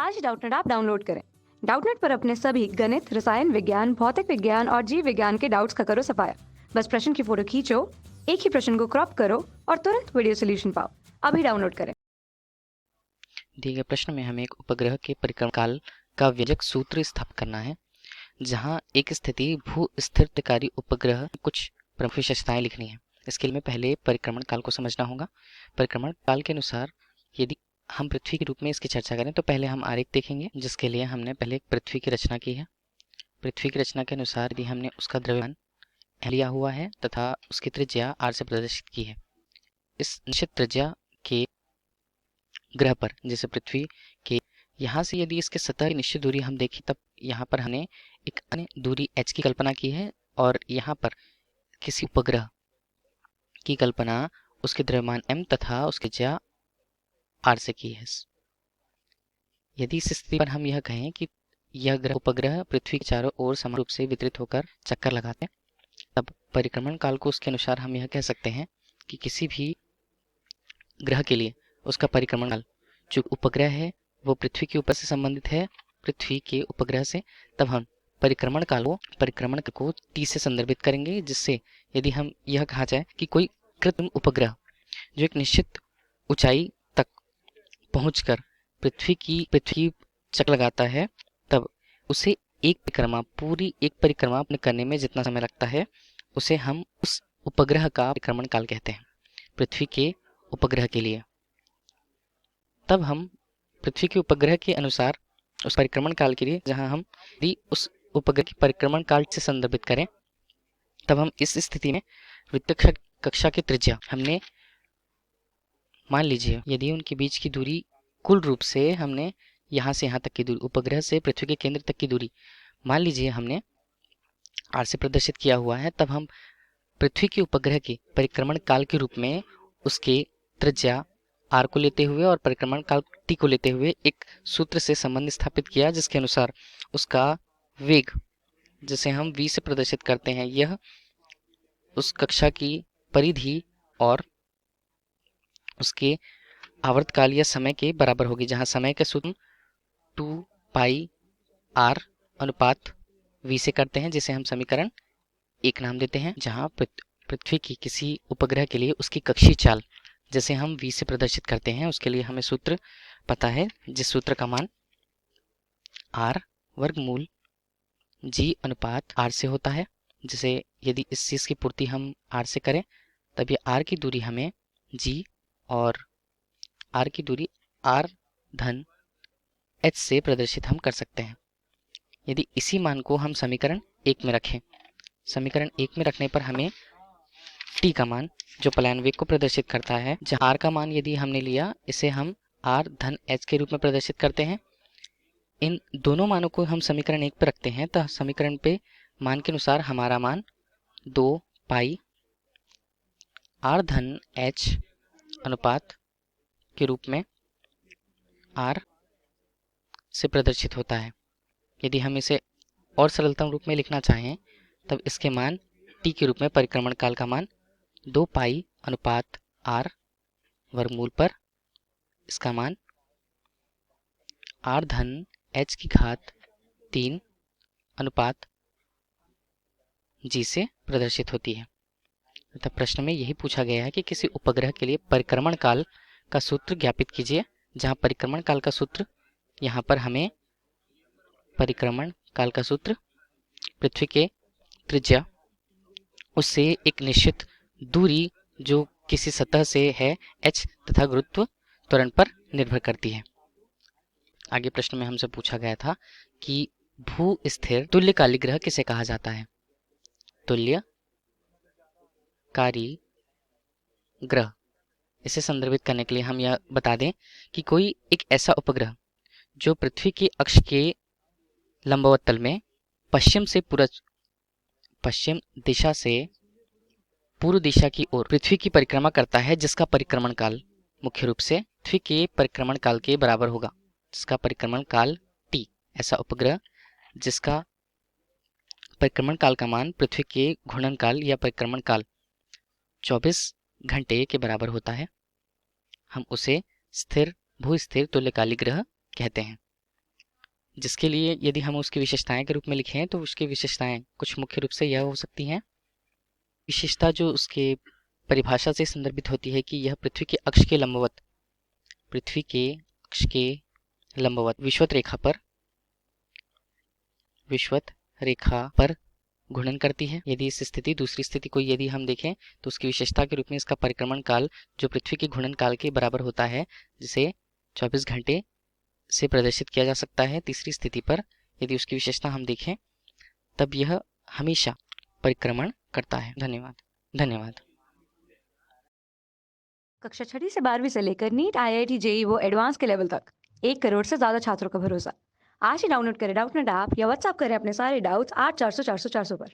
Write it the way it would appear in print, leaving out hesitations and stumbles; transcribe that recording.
आज Doubtnut app download करें। Doubtnut पर अपने सभी गणित, रसायन विज्ञान, भौतिक विज्ञान और जीव विज्ञान के डाउट्स का करो सफाया। बस प्रश्न की फोटो खींचो, एक ही प्रश्न को क्रॉप करो और तुरंत वीडियो सोल्यूशन पाओ। अभी डाउनलोड करें। दिए गए प्रश्न में हमें एक उपग्रह के परिक्रमण काल का व्यंजक सूत्र स्थापित करना है, जहां एक स्थिति भू स्थिरकारी उपग्रह की कुछ प्रमुख विशेषताएं लिखनी है। इसके लिए पहले परिक्रमण काल को समझना होगा। परिक्रमण काल के अनुसार यदि हम पृथ्वी के रूप में इसकी चर्चा करें तो पहले हम आरेख देखेंगे, जिसके लिए हमने पहले एक पृथ्वी की रचना की है। पृथ्वी की रचना के अनुसार यदि हमने उसका द्रव्यमान लिया हुआ है तथा उसकी त्रिज्या r से प्रदर्शित की है। इस निश्चित त्रिज्या के ग्रह पर, जैसे पृथ्वी के यहाँ से यदि इसके सतह की निश्चित दूरी हम देखें, तब यहाँ पर हमने एक अन्य दूरी h की कल्पना की है और यहाँ पर किसी उपग्रह की कल्पना उसके द्रव्यमान m तथा उसकी त्रिज्या r से की है। यदि इस स्थिति पर हम यह कहें कि यह उपग्रह पृथ्वी के चारों ओर समान रूप से वितरित होकर चक्कर लगाते हैं, तब परिक्रमण काल को उसके अनुसार हम यह कह सकते हैं कि किसी भी ग्रह के लिए उसका परिक्रमण काल, जो उपग्रह है वो पृथ्वी के ऊपर से संबंधित है, पृथ्वी के उपग्रह से, तब हम परिक्रमण को t से संदर्भित करेंगे, जिससे यदि हम यह कहा जाए कि कोई कृत्रिम उपग्रह जो एक निश्चित ऊंचाई तक पहुंचकर पृथ्वी चक्कर लगाता है, तब उसे पूरी एक परिक्रमा करने में जितना समय लगता है, उसे हम उस उपग्रह का परिक्रमण काल कहते हैं। पृथ्वी के उपग्रह के लिए तब हम पृथ्वी के उपग्रह के अनुसार उस परिक्रमण काल के लिए, जहां हम यदि उस उपग्रह के परिक्रमण काल से संदर्भित करें, तब हम इस स्थिति में विद्युत कक्षा की त्रिज्या हमने, मान लीजिए यदि उनके बीच की दूरी कुल रूप से हमने यहाँ से यहाँ तक की दूरी, उपग्रह से पृथ्वी के केंद्र तक की दूरी मान लीजिए हमने r से प्रदर्शित किया हुआ है, तब हम पृथ्वी के उपग्रह के परिक्रमण काल के रूप में उसके त्रिज्या r को लेते हुए और परिक्रमण काल t को लेते हुए एक सूत्र से संबंध स्थापित किया, जिसके अनुसार उसका वेग, जिसे हम v से प्रदर्शित करते हैं, यह उस कक्षा की परिधि और उसके आवर्तकाल या समय के बराबर होगी, जहां समय का सूत्र 2 पाई r अनुपात v से करते हैं, जिसे हम समीकरण 1 नाम देते हैं। जहां पृथ्वी की किसी उपग्रह के लिए उसकी कक्षीय चाल, जैसे हम v से प्रदर्शित करते हैं, उसके लिए हमें सूत्र पता है, जिस सूत्र का मान r वर्गमूल g अनुपात r से होता है। जिसे यदि इस चीज की पूर्ति हम r से करें, तब ये r की दूरी हमें g और r की दूरी r धन h से प्रदर्शित हम कर सकते हैं। यदि इसी मान को हम समीकरण 1 में रखें, समीकरण 1 में रखने पर हमें t का मान, जो पलायन वेग को प्रदर्शित करता है, जहाँ r का मान यदि हमने लिया, इसे हम r धन h के रूप में प्रदर्शित करते हैं। इन दोनों मानों को हम समीकरण 1 पर रखते हैं, तो समीकरण पे मान के अनुसार हमारा मान 2 पाई r धन h अनुपात के रूप में r से प्रदर्शित होता है। यदि हम इसे और सरलतम रूप में लिखना चाहें, तब इसके मान t के रूप में परिक्रमण काल का मान 2 पाई अनुपात r वर्गमूल पर इसका मान r धन h की घात 3 अनुपात g से प्रदर्शित होती है। तथा प्रश्न में यही पूछा गया है कि किसी उपग्रह के लिए परिक्रमण काल का सूत्र ज्ञापित कीजिए, जहां परिक्रमण काल का सूत्र, यहाँ पर हमें परिक्रमण काल का सूत्र पृथ्वी के त्रिज्या, उससे एक निश्चित दूरी जो किसी सतह से है h तथा गुरुत्व त्वरण पर निर्भर करती है। आगे प्रश्न में हमसे पूछा गया था कि भू स्थिर तुल्यकालिक ग्रह किसे कहा जाता है। तुल्यकारी ग्रह, इसे संदर्भित करने के लिए हम यह बता दें कि कोई एक ऐसा उपग्रह जो पृथ्वी के अक्ष के लंबवत तल में पश्चिम दिशा से पूर्व दिशा की ओर पृथ्वी की परिक्रमा करता है, जिसका परिक्रमण काल मुख्य रूप से पृथ्वी के परिक्रमण काल के बराबर होगा, जिसका परिक्रमण काल t। ऐसा उपग्रह जिसका परिक्रमण काल का मान पृथ्वी के घूर्णन काल या परिक्रमण काल 24 घंटे के बराबर होता है, हम उसे भू स्थिर तुल्यकालिक ग्रह कहते हैं। जिसके लिए यदि हम उसकी विशेषताएं के रूप में लिखें तो उसकी विशेषताएं कुछ मुख्य रूप से यह हो सकती हैं। विशेषता जो उसके परिभाषा से संदर्भित होती है कि यह पृथ्वी के अक्ष के लंबवत, पृथ्वी के अक्ष के लंबवत विषुवत रेखा पर घूर्णन करती है। यदि इस स्थिति दूसरी स्थिति को यदि हम देखें तो उसकी विशेषता के रूप में इसका परिक्रमण काल जो पृथ्वी के घूर्णन काल के बराबर होता है, जिसे 24 घंटे से प्रदर्शित किया जा सकता है। तीसरी स्थिति पर यदि उसकी विशेषता हम देखें तब यह हमेशा परिक्रमण करता है। धन्यवाद। कक्षा 6वीं से 12वीं से लेकर नीट, IIT, JEE वो एडवांस के लेवल तक 1 करोड़ से ज्यादा छात्रों का भरोसा। आज ही डाउनलोड करें डाउटनेट ऐप या व्हाट्सएप करें अपने सारे डाउट्स 8400 400 400 पर।